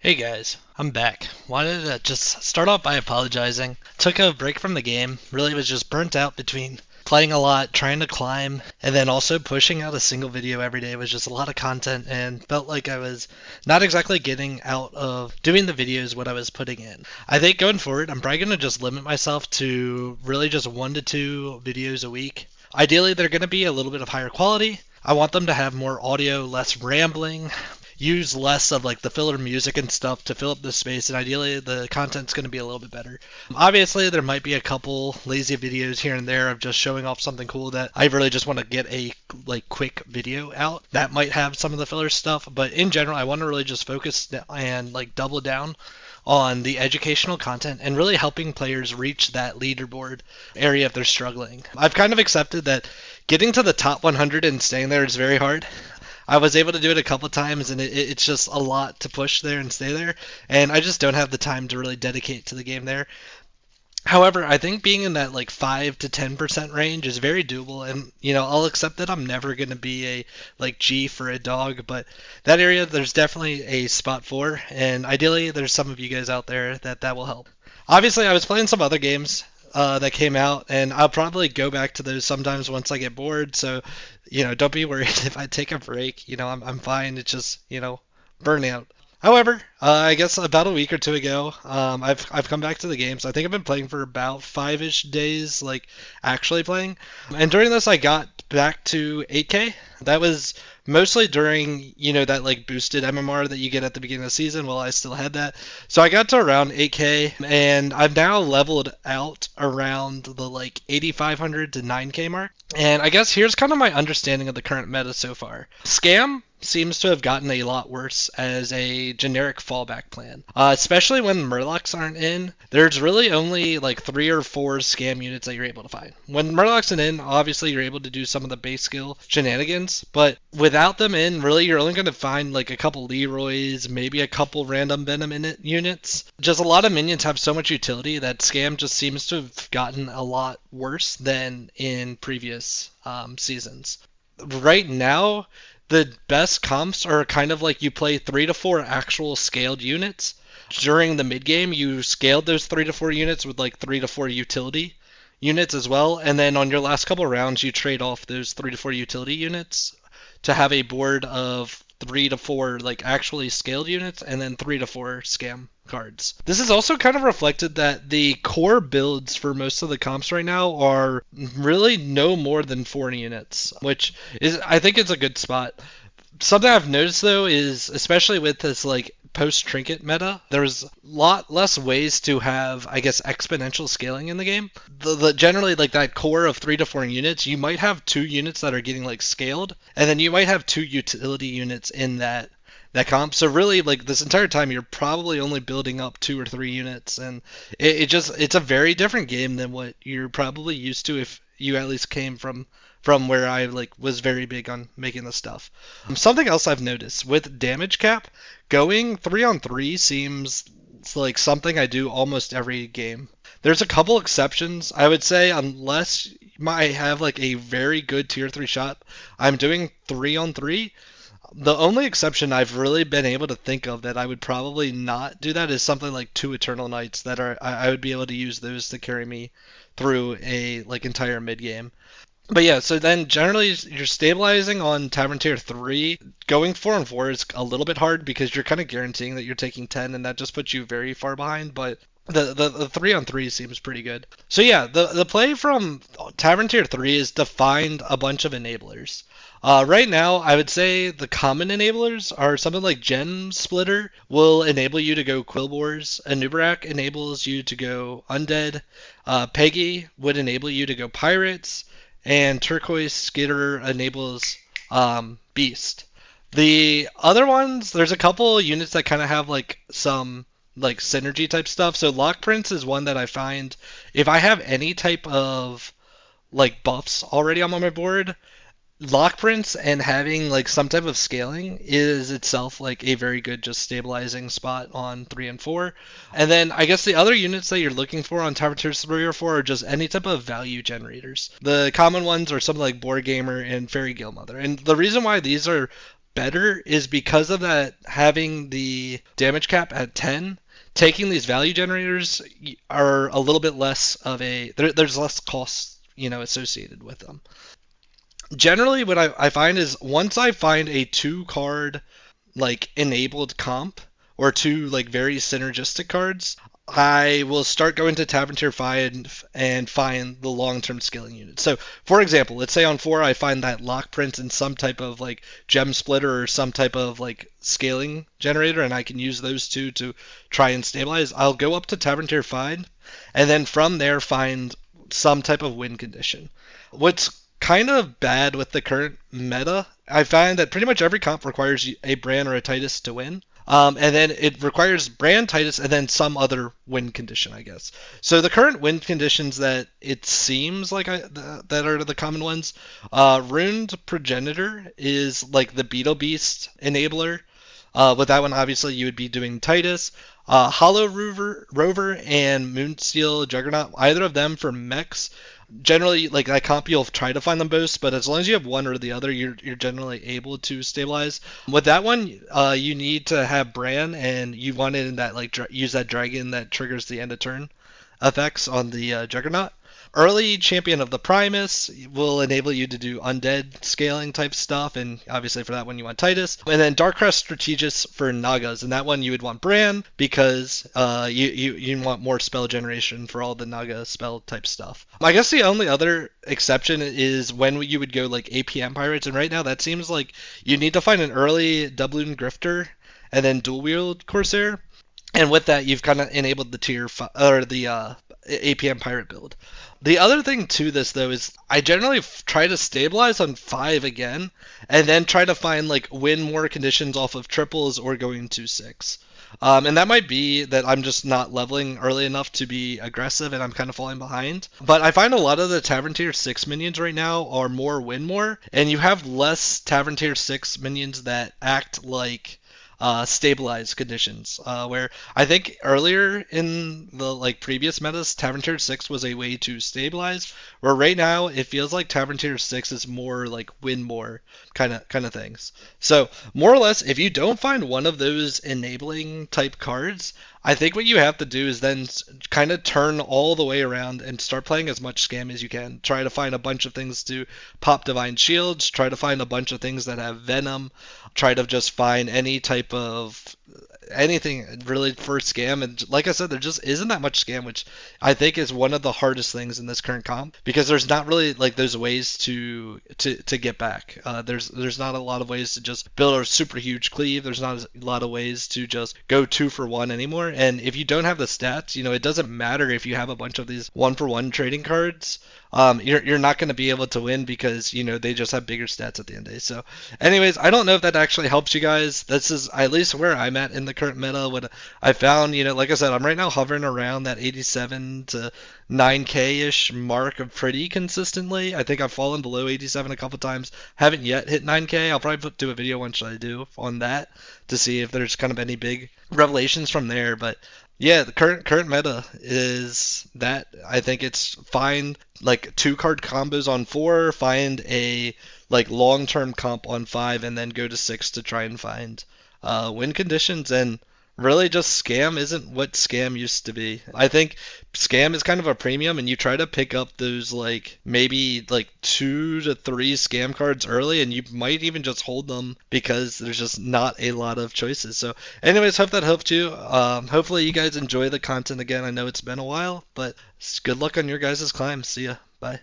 Hey guys, I'm back. Wanted to just start off by apologizing. Took a break from the game, really was just burnt out between playing a lot, trying to climb, and then also pushing out a single video every day was just a lot of content and felt like I was not exactly getting out of doing the videos what I was putting in. I think going forward, I'm probably going to just limit myself to really just 1 to 2 videos a week. Ideally, they're going to be a little bit of higher quality. I want them to have more audio, less rambling, use less of like the filler music and stuff to fill up the space, and ideally the content's going to be a little bit better. Obviously there might be a couple lazy videos here and there of just showing off something cool that I really just want to get a like quick video out that might have some of the filler stuff, but in general I want to really just focus and like double down on the educational content and really helping players reach that leaderboard area if they're struggling. I've kind of accepted that getting to the top 100 and staying there is very hard. I was able to do it a couple times, and it's just a lot to push there and stay there, and I just don't have the time to really dedicate to the game there. However, I think being in that like 5 to 10% range is very doable, and I'll accept that I'm never going to be a like Jeef or a Dog, but that area there's definitely a spot for, and ideally there's some of you guys out there that will help. Obviously, I was playing some other games that came out, and I'll probably go back to those sometimes once I get bored, so don't be worried if I take a break. I'm fine. It's just burnout. However, I guess about a week or two ago, I've come back to the game. So I think I've been playing for about 5-ish days, like actually playing. And during this, I got back to 8K. That was mostly during that like boosted MMR that you get at the beginning of the season. Well, I still had that, so I got to around 8K, and I've now leveled out around the like 8,500 to 9K mark. And I guess here's kind of my understanding of the current meta so far. Scam seems to have gotten a lot worse as a generic fallback plan, especially when Murlocs aren't in. There's really only like 3 or 4 scam units that you're able to find. When Murlocs are in, obviously you're able to do some of the base skill shenanigans, but without them in, really you're only going to find like a couple Leroys, maybe a couple random Venom units. Just a lot of minions have so much utility that scam just seems to have gotten a lot worse than in previous seasons. Right now, the best comps are kind of like you play 3 to 4 actual scaled units. During the mid game, you scaled those 3 to 4 units with like 3 to 4 utility units as well, and then on your last couple rounds, you trade off those 3 to 4 utility units to have a board of 3 to 4 like actually scaled units, and then 3 to 4 scam cards. This is also kind of reflected that the core builds for most of the comps right now are really no more than 4 units, which is, I think, it's a good spot. Something I've noticed though is, especially with this like post-trinket meta, there's a lot less ways to have, I guess, exponential scaling in the game. The generally like that core of 3 to 4 units, you might have 2 units that are getting like scaled, and then you might have 2 utility units in that comp. So really, like, this entire time you're probably only building up 2 or 3 units, and it's a very different game than what you're probably used to if you at least came from where I like was very big on making this stuff. Something else I've noticed with damage cap, going 3-on-3 seems like something I do almost every game. There's a couple exceptions, I would say, unless I have like a very good tier 3 shot, I'm doing 3-on-3. The only exception I've really been able to think of that I would probably not do that is something like 2 Eternal Knights that are I would be able to use those to carry me through a like entire mid game. But yeah, so then generally you're stabilizing on Tavern Tier 3. Going 4-on-4 is a little bit hard because you're kind of guaranteeing that you're taking 10, and that just puts you very far behind, but the 3-on-3 seems pretty good. So yeah, the play from Tavern Tier 3 is to find a bunch of enablers. Right now, I would say the common enablers are something like Gem Splitter will enable you to go Quill Wars, Anubarak enables you to go Undead, Peggy would enable you to go Pirates, and Turquoise Skitter enables Beast. The other ones, there's a couple units that kind of have like some like synergy type stuff. So Lock Prince is one that I find if I have any type of like buffs already on my board, Lock Prince and having like some type of scaling is itself like a very good just stabilizing spot on 3 and 4. And then I guess the other units that you're looking for on Tower Tiers 3 or 4 are just any type of value generators. The common ones are something like Board Gamer and Fairy Guildmother. And the reason why these are better is because of that having the damage cap at 10. Taking these value generators are a little bit less of there's less costs, associated with them. Generally, what I find is once I find a 2-card like enabled comp or 2 like very synergistic cards, I will start going to Tavern Tier 5 and find the long-term scaling unit. So, for example, let's say on 4 I find that lock print in some type of like gem splitter or some type of like scaling generator, and I can use those 2 to try and stabilize. I'll go up to Tavern Tier 5 and then from there find some type of win condition. What's kind of bad with the current meta, I find that pretty much every comp requires a Bran or a Titus to win. And then it requires Bran, Titus, and then some other win condition, I guess. So the current win conditions that it seems like that are the common ones, Runed Progenitor is like the Beetle Beast enabler. With that one, obviously, you would be doing Titus. Hollow Rover and Moonsteel Juggernaut, either of them for mechs. Generally, like that comp, you'll try to find them both, but as long as you have one or the other, you're generally able to stabilize. With that one, you need to have Bran, and you want it in that like use that dragon that triggers the end of turn effects on the Juggernaut. Early Champion of the Primus will enable you to do undead scaling type stuff, and obviously for that one you want Titus. And then Darkcrest Strategist for Nagas, and that one you would want Bran because you want more spell generation for all the Naga spell type stuff. I guess the only other exception is when you would go like APM Pirates, and right now that seems like you need to find an early Doubloon Grifter and then Dual Wield Corsair. And with that, you've kind of enabled the the APM Pirate build. The other thing to this, though, is I generally try to stabilize on 5 again, and then try to find, like, win more conditions off of triples or going to 6. And that might be that I'm just not leveling early enough to be aggressive and I'm kind of falling behind. But I find a lot of the Tavern Tier 6 minions right now are more win more, and you have less Tavern Tier 6 minions that act like stabilized conditions, where I think earlier in the like previous metas, Tavern Tier 6 was a way to stabilize, where right now it feels like Tavern Tier 6 is more like win more kind of things. So more or less, if you don't find one of those enabling type cards, I think what you have to do is then kind of turn all the way around and start playing as much scam as you can. Try to find a bunch of things to pop Divine Shields, try to find a bunch of things that have Venom, try to just find any type of anything really for scam. And like I said, there just isn't that much scam, which I think is one of the hardest things in this current comp, because there's not really like those ways to get back. There's not a lot of ways to just build a super huge cleave. There's not a lot of ways to just go 2 for 1 anymore. And if you don't have the stats, it doesn't matter if you have a bunch of these 1 for 1 trading cards. You're not going to be able to win because they just have bigger stats at the end of the day. So anyways, I don't know if that actually helps you guys. This is at least where I'm at in the current meta. What I found, like I said, I'm right now hovering around that 87 to 9k-ish mark of pretty consistently. I think I've fallen below 87 a couple times. Haven't yet hit 9k. I'll probably do a video once I do on that to see if there's kind of any big revelations from there. But yeah, the current meta is that I think it's find like 2-card combos on 4, find a like long-term comp on 5, and then go to 6 to try and find win conditions. And really just scam isn't what scam used to be. I think scam is kind of a premium, and you try to pick up those like maybe like 2 to 3 scam cards early, and you might even just hold them because there's just not a lot of choices. So anyways, hope that helped you. Hopefully you guys enjoy the content again. I know it's been a while, but good luck on your guys' climb. See ya. Bye.